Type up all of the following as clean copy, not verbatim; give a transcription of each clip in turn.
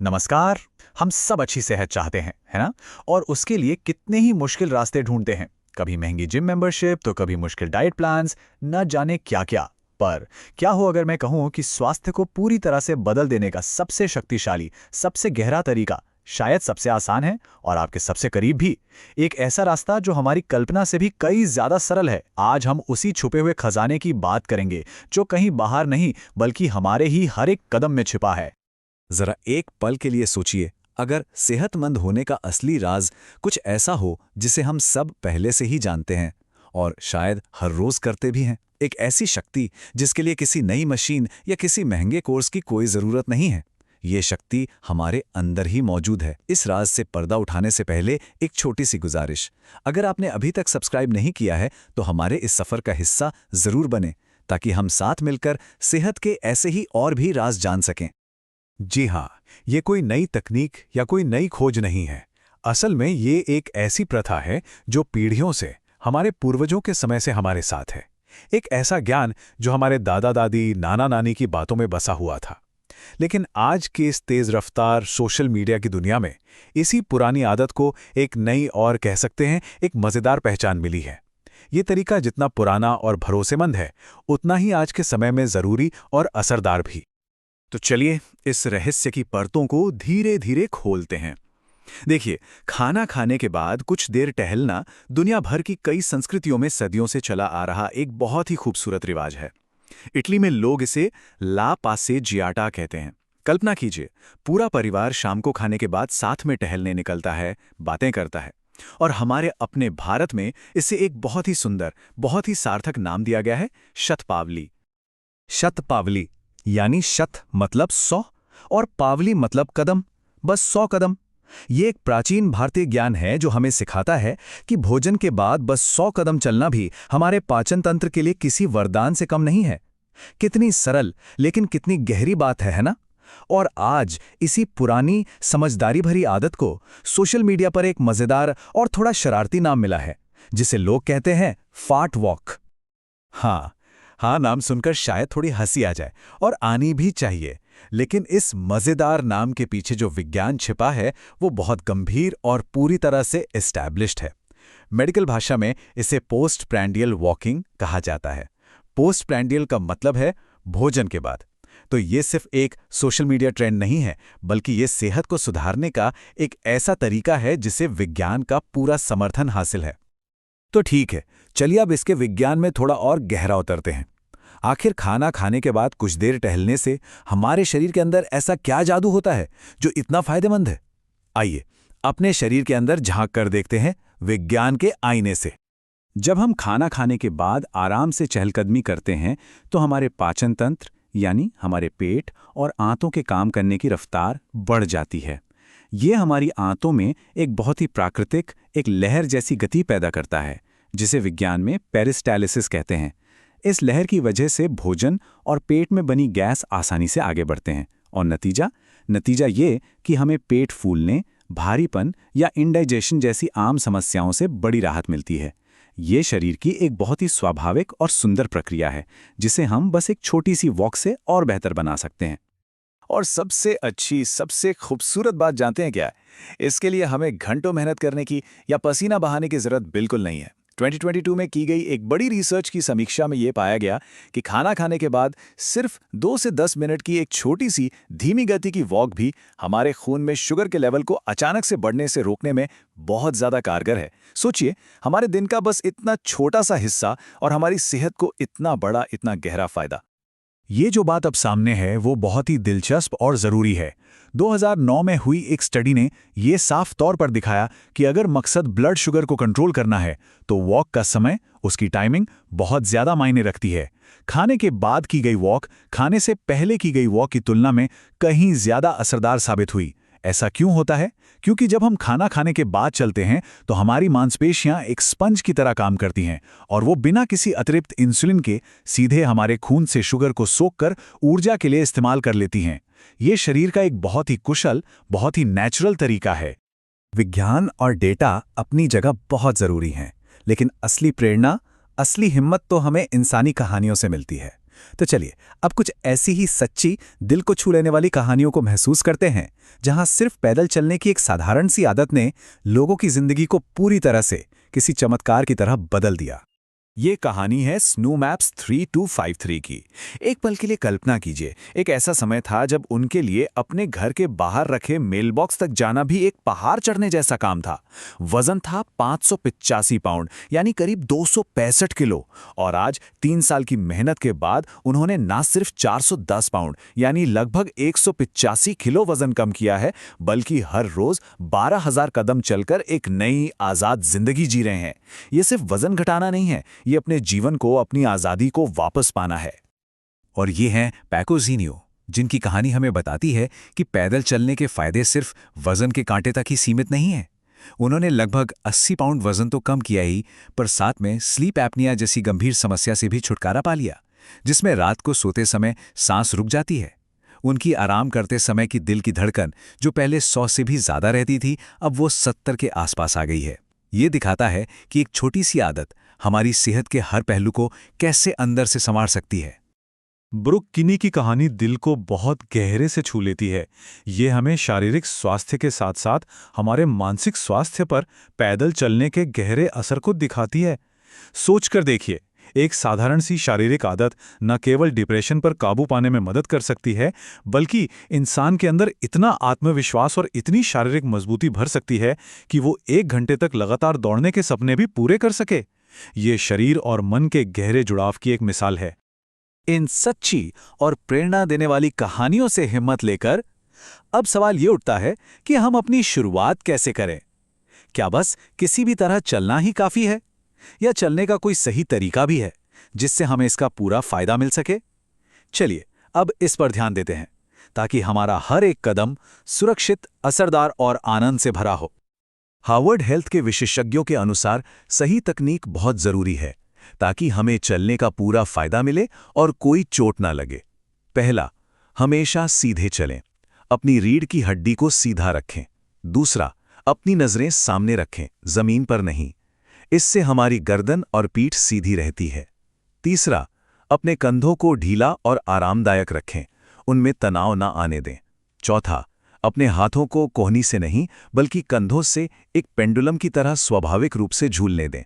नमस्कार। हम सब अच्छी सेहत चाहते हैं, है ना? और उसके लिए कितने ही मुश्किल रास्ते ढूंढते हैं। कभी महंगी जिम मेंबरशिप तो कभी मुश्किल डाइट प्लान्स, न जाने क्या क्या। पर क्या हो अगर मैं कहूं कि स्वास्थ्य को पूरी तरह से बदल देने का सबसे शक्तिशाली, सबसे गहरा तरीका, शायद सबसे आसान है और आपके सबसे करीब भी। एक ऐसा रास्ता जो हमारी कल्पना से भी कई ज्यादा सरल है। आज हम उसी छुपे हुए खजाने की बात करेंगे जो कहीं बाहर नहीं बल्कि हमारे ही हर एक कदम में छिपा है। जरा एक पल के लिए सोचिए, अगर सेहतमंद होने का असली राज कुछ ऐसा हो जिसे हम सब पहले से ही जानते हैं और शायद हर रोज करते भी हैं। एक ऐसी शक्ति जिसके लिए किसी नई मशीन या किसी महंगे कोर्स की कोई जरूरत नहीं है। ये शक्ति हमारे अंदर ही मौजूद है। इस राज से पर्दा उठाने से पहले एक छोटी सी गुजारिश। अगर आपने अभी तक सब्सक्राइब नहीं किया है तो हमारे इस सफर का हिस्सा जरूर बने, ताकि हम साथ मिलकर सेहत के ऐसे ही और भी राज जान सकें। जी हाँ, ये कोई नई तकनीक या कोई नई खोज नहीं है। असल में ये एक ऐसी प्रथा है जो पीढ़ियों से, हमारे पूर्वजों के समय से हमारे साथ है। एक ऐसा ज्ञान जो हमारे दादा दादी, नाना नानी की बातों में बसा हुआ था। लेकिन आज के इस तेज रफ्तार सोशल मीडिया की दुनिया में इसी पुरानी आदत को एक नई और कह सकते हैं एक मज़ेदार पहचान मिली है। ये तरीका जितना पुराना और भरोसेमंद है, उतना ही आज के समय में ज़रूरी और असरदार भी। तो चलिए इस रहस्य की परतों को धीरे धीरे खोलते हैं। देखिए, खाना खाने के बाद कुछ देर टहलना दुनिया भर की कई संस्कृतियों में सदियों से चला आ रहा एक बहुत ही खूबसूरत रिवाज है। इटली में लोग इसे ला पासेजियाटा कहते हैं। कल्पना कीजिए, पूरा परिवार शाम को खाने के बाद साथ में टहलने निकलता है, बातें करता है। और हमारे अपने भारत में इसे एक बहुत ही सुंदर, बहुत ही सार्थक नाम दिया गया है, शतपावली। शतपावली यानी शत मतलब 100 और पावली मतलब कदम, बस 100 कदम। ये एक प्राचीन भारतीय ज्ञान है जो हमें सिखाता है कि भोजन के बाद बस 100 कदम चलना भी हमारे पाचन तंत्र के लिए किसी वरदान से कम नहीं है। कितनी सरल लेकिन कितनी गहरी बात है ना? और आज इसी पुरानी समझदारी भरी आदत को सोशल मीडिया पर एक मजेदार और थोड़ा शरारती नाम मिला है, जिसे लोग कहते हैं फाट वॉक। हाँ, नाम सुनकर शायद थोड़ी हंसी आ जाए, और आनी भी चाहिए। लेकिन इस मजेदार नाम के पीछे जो विज्ञान छिपा है वो बहुत गंभीर और पूरी तरह से एस्टैब्लिश्ड है। मेडिकल भाषा में इसे पोस्ट प्रैंडियल वॉकिंग कहा जाता है। पोस्ट प्रैंडियल का मतलब है भोजन के बाद। तो ये सिर्फ एक सोशल मीडिया ट्रेंड नहीं है, बल्कि ये सेहत को सुधारने का एक ऐसा तरीका है जिसे विज्ञान का पूरा समर्थन हासिल है। तो ठीक है, चलिए अब इसके विज्ञान में थोड़ा और गहरा उतरते हैं। आखिर खाना खाने के बाद कुछ देर टहलने से हमारे शरीर के अंदर ऐसा क्या जादू होता है जो इतना फायदेमंद है? आइए अपने शरीर के अंदर झांक कर देखते हैं विज्ञान के आईने से। जब हम खाना खाने के बाद आराम से चहलकदमी करते हैं तो हमारे पाचन तंत्र यानी हमारे पेट और आंतों के काम करने की रफ्तार बढ़ जाती है। ये हमारी आंतों में एक बहुत ही प्राकृतिक, एक लहर जैसी गति पैदा करता है, जिसे विज्ञान में पेरिस्टालिसिस कहते हैं। इस लहर की वजह से भोजन और पेट में बनी गैस आसानी से आगे बढ़ते हैं, और नतीजा ये कि हमें पेट फूलने, भारीपन या इंडाइजेशन जैसी आम समस्याओं से बड़ी राहत मिलती है। ये शरीर की एक बहुत ही स्वाभाविक और सुंदर प्रक्रिया है, जिसे हम बस एक छोटी सी वॉक से और बेहतर बना सकते हैं। और सबसे अच्छी, सबसे खूबसूरत बात जानते हैं क्या है? इसके लिए हमें घंटों मेहनत करने की या पसीना बहाने की जरूरत बिल्कुल नहीं है। 2022 में की गई एक बड़ी रिसर्च की समीक्षा में ये पाया गया कि खाना खाने के बाद सिर्फ 2 से 10 मिनट की एक छोटी सी धीमी गति की वॉक भी हमारे खून में शुगर के लेवल को अचानक से बढ़ने से रोकने में बहुत ज्यादा कारगर है। सोचिए, हमारे दिन का बस इतना छोटा सा हिस्सा और हमारी सेहत को इतना बड़ा, इतना गहरा फायदा। ये जो बात अब सामने है वो बहुत ही दिलचस्प और ज़रूरी है। 2009 में हुई एक स्टडी ने ये साफ तौर पर दिखाया कि अगर मकसद ब्लड शुगर को कंट्रोल करना है तो वॉक का समय, उसकी टाइमिंग बहुत ज़्यादा मायने रखती है। खाने के बाद की गई वॉक खाने से पहले की गई वॉक की तुलना में कहीं ज़्यादा असरदार साबित हुई। ऐसा क्यों होता है? क्योंकि जब हम खाना खाने के बाद चलते हैं तो हमारी मांसपेशियां एक स्पंज की तरह काम करती हैं, और वो बिना किसी अतिरिक्त इंसुलिन के सीधे हमारे खून से शुगर को सोखकर ऊर्जा के लिए इस्तेमाल कर लेती हैं। ये शरीर का एक बहुत ही कुशल, बहुत ही नेचुरल तरीका है। विज्ञान और डेटा अपनी जगह बहुत जरूरी हैं, लेकिन असली प्रेरणा, असली हिम्मत तो हमें इंसानी कहानियों से मिलती है। तो चलिए अब कुछ ऐसी ही सच्ची, दिल को छू लेने वाली कहानियों को महसूस करते हैं, जहां सिर्फ पैदल चलने की एक साधारण सी आदत ने लोगों की जिंदगी को पूरी तरह से किसी चमत्कार की तरह बदल दिया। ये कहानी है स्नो मैप्स 3253 की। एक पल के लिए कल्पना कीजिए, एक ऐसा समय था जब उनके लिए अपने घर के बाहर रखे मेलबॉक्स तक जाना भी एक पहाड़ चढ़ने जैसा काम था। वजन था 585 पाउंड यानी करीब 265 किलो, और आज 3 साल की मेहनत के बाद उन्होंने ना सिर्फ 410 पाउंड यानी लगभग 185 किलो वजन कम किया है, बल्कि हर रोज 12,000 कदम चलकर एक नई आजाद जिंदगी जी रहे हैं। ये सिर्फ वजन घटाना नहीं है, ये अपने जीवन को, अपनी आजादी को वापस पाना है। और ये हैं पैको ज़ीनियो, जिनकी कहानी हमें बताती है कि पैदल चलने के फायदे सिर्फ वजन के कांटे तक ही सीमित नहीं हैं। उन्होंने लगभग 80 पाउंड वजन तो कम किया ही, पर साथ में स्लीप एपनिया जैसी गंभीर समस्या से भी छुटकारा पा लिया, जिसमें रात को सोते समय सांस रुक जाती है। उनकी आराम करते समय की दिल की धड़कन, जो पहले 100 से भी ज्यादा रहती थी, अब वो 70 के आसपास आ गई है। ये दिखाता है कि एक छोटी सी आदत हमारी सेहत के हर पहलू को कैसे अंदर से संवार सकती है। ब्रुक किनी की कहानी दिल को बहुत गहरे से छू लेती है। ये हमें शारीरिक स्वास्थ्य के साथ साथ हमारे मानसिक स्वास्थ्य पर पैदल चलने के गहरे असर को दिखाती है। सोचकर देखिए, एक साधारण सी शारीरिक आदत न केवल डिप्रेशन पर काबू पाने में मदद कर सकती है, बल्कि इंसान के अंदर इतना आत्मविश्वास और इतनी शारीरिक मजबूती भर सकती है कि वो 1 घंटे तक लगातार दौड़ने के सपने भी पूरे कर सके। ये शरीर और मन के गहरे जुड़ाव की एक मिसाल है। इन सच्ची और प्रेरणा देने वाली कहानियों से हिम्मत लेकर अब सवाल ये उठता है कि हम अपनी शुरुआत कैसे करें? क्या बस किसी भी तरह चलना ही काफी है, या चलने का कोई सही तरीका भी है जिससे हमें इसका पूरा फायदा मिल सके? चलिए अब इस पर ध्यान देते हैं, ताकि हमारा हर एक कदम सुरक्षित, असरदार और आनंद से भरा हो। हार्वर्ड हेल्थ के विशेषज्ञों के अनुसार सही तकनीक बहुत जरूरी है, ताकि हमें चलने का पूरा फायदा मिले और कोई चोट ना लगे। पहला, हमेशा सीधे चलें। अपनी रीढ़ की हड्डी को सीधा रखें। दूसरा, अपनी नजरें सामने रखें, जमीन पर नहीं। इससे हमारी गर्दन और पीठ सीधी रहती है। तीसरा, अपने कंधों को ढीला और आरामदायक रखें, उनमें तनाव ना आने दें। चौथा, अपने हाथों को कोहनी से नहीं बल्कि कंधों से एक पेंडुलम की तरह स्वाभाविक रूप से झूलने दें।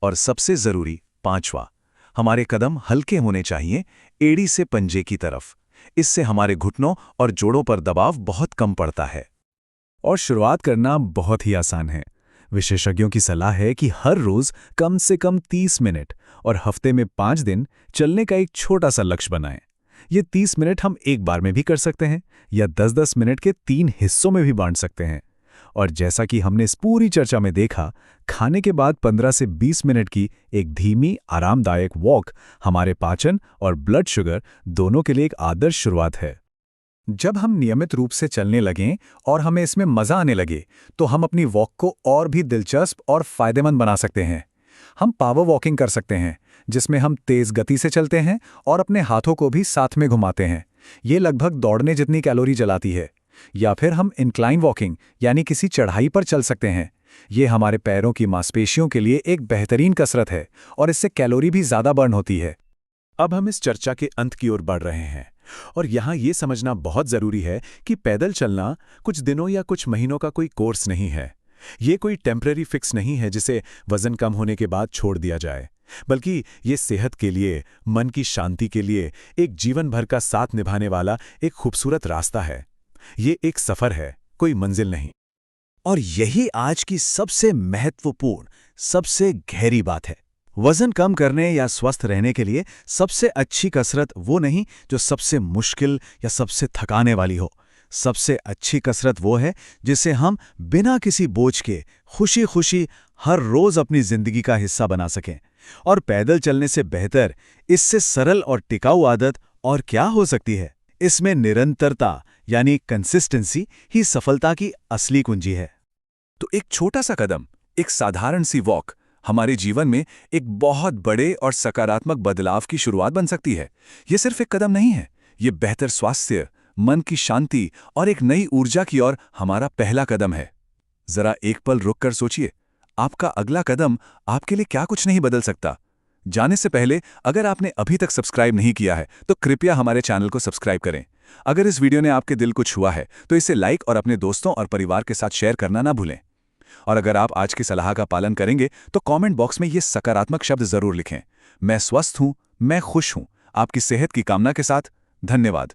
और सबसे जरूरी, पांचवा, हमारे कदम हल्के होने चाहिए, एड़ी से पंजे की तरफ। इससे हमारे घुटनों और जोड़ों पर दबाव बहुत कम पड़ता है। और शुरुआत करना बहुत ही आसान है। विशेषज्ञों की सलाह है कि हर रोज कम से कम 30 मिनट और हफ्ते में 5 दिन चलने का एक छोटा सा लक्ष्य बनाएं। ये 30 मिनट हम एक बार में भी कर सकते हैं या 10-10 मिनट के 3 हिस्सों में भी बांट सकते हैं। और जैसा कि हमने इस पूरी चर्चा में देखा, खाने के बाद 15 से 20 मिनट की एक धीमी, आरामदायक वॉक हमारे पाचन और ब्लड शुगर दोनों के लिए एक आदर्श शुरुआत है। जब हम नियमित रूप से चलने लगें और हमें इसमें मजा आने लगे, तो हम अपनी वॉक को और भी दिलचस्प और फायदेमंद बना सकते हैं। हम पावर वॉकिंग कर सकते हैं, जिसमें हम तेज गति से चलते हैं और अपने हाथों को भी साथ में घुमाते हैं। ये लगभग दौड़ने जितनी कैलोरी जलाती है। या फिर हम इंक्लाइन वॉकिंग यानी किसी चढ़ाई पर चल सकते हैं। ये हमारे पैरों की मांसपेशियों के लिए एक बेहतरीन कसरत है और इससे कैलोरी भी ज्यादा बर्न होती है। अब हम इस चर्चा के अंत की ओर बढ़ रहे हैं और यहाँ ये समझना बहुत जरूरी है कि पैदल चलना कुछ दिनों या कुछ महीनों का कोई कोर्स नहीं है। ये कोई टेम्पररी फिक्स नहीं है जिसे वजन कम होने के बाद छोड़ दिया जाए, बल्कि ये सेहत के लिए, मन की शांति के लिए एक जीवन भर का साथ निभाने वाला एक खूबसूरत रास्ता है। ये एक सफर है, कोई मंजिल नहीं। और यही आज की सबसे महत्वपूर्ण, सबसे गहरी बात है। वजन कम करने या स्वस्थ रहने के लिए सबसे अच्छी कसरत वो नहीं जो सबसे मुश्किल या सबसे थकाने वाली हो। सबसे अच्छी कसरत वो है जिसे हम बिना किसी बोझ के खुशी खुशी हर रोज अपनी जिंदगी का हिस्सा बना सकें। और पैदल चलने से बेहतर, इससे सरल और टिकाऊ आदत और क्या हो सकती है? इसमें निरंतरता यानी कंसिस्टेंसी ही सफलता की असली कुंजी है। तो एक छोटा सा कदम, एक साधारण सी वॉक हमारे जीवन में एक बहुत बड़े और सकारात्मक बदलाव की शुरुआत बन सकती है। ये सिर्फ एक कदम नहीं है, ये बेहतर स्वास्थ्य, मन की शांति और एक नई ऊर्जा की ओर हमारा पहला कदम है। जरा एक पल रुककर सोचिए, आपका अगला कदम आपके लिए क्या कुछ नहीं बदल सकता, जाने से पहले अगर आपने अभी तक सब्सक्राइब नहीं किया है तो कृपया हमारे चैनल को सब्सक्राइब करें। अगर इस वीडियो ने आपके दिल को छुआ है तो इसे लाइक और अपने दोस्तों और परिवार के साथ शेयर करना ना भूलें। और अगर आप आज की सलाह का पालन करेंगे तो कमेंट बॉक्स में ये सकारात्मक शब्द जरूर लिखें। मैं स्वस्थ हूं, मैं खुश हूं। आपकी सेहत की कामना के साथ धन्यवाद।